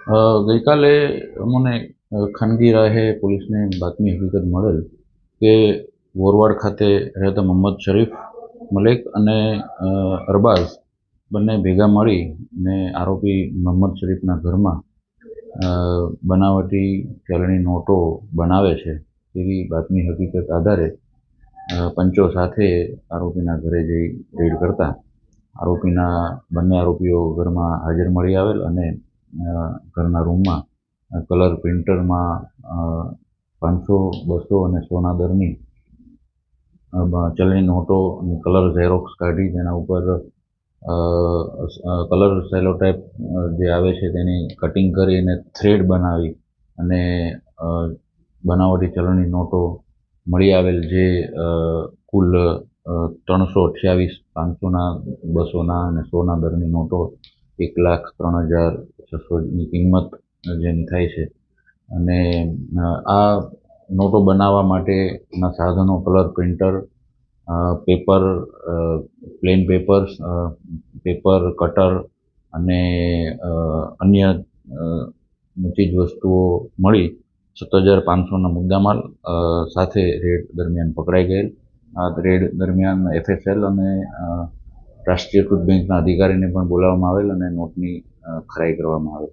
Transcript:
ગઈકાલે અમને ખાનગી રાહે પોલીસને બાતમી હકીકત મળેલ કે વોરવાડ ખાતે રહેતા મોહમ્મદ શરીફ મલેક અને અરબાઝ બંને ભેગા મળીને આરોપી મોહમ્મદ શરીફના ઘરમાં બનાવટી ચલણી નોટો બનાવે છે એવી બાતમી હકીકત આધારે પંચો સાથે આરોપીના ઘરે જઈ રેડ કરતા બંને આરોપીઓ ઘરમાં હાજર મળી આવેલ અને ઘરના રૂમમાં કલર પ્રિન્ટરમાં 500, 200 અને 100ના દરની ચલણી નોટોની કલર ઝેરોક્સ કાઢી તેના ઉપર કલર સેલોટાઈપ જે આવે છે તેની કટિંગ કરી અને થ્રેડ બનાવી અને બનાવટી ચલણી નોટો મળી આવેલ જે કુલ 328, 500ના, 200ના અને 100ના દરની નોટો 1,03,600ની કિંમત જેની થાય છે. અને આ નોટો બનાવવા માટેના સાધનો colour printer, paper, plane papers, paper cutter અને અન્ય ચીજ વસ્તુઓ મળી 7,500ના મુદ્દામાલ સાથે રેડ દરમિયાન પકડાઈ ગયેલ. આ રેડ દરમિયાન FSL અને રાષ્ટ્રીયકૃત બેંકના અધિકારીને પણ બોલાવવામાં આવેલ અને નોટની ખરાઈ કરવામાં આવેલ.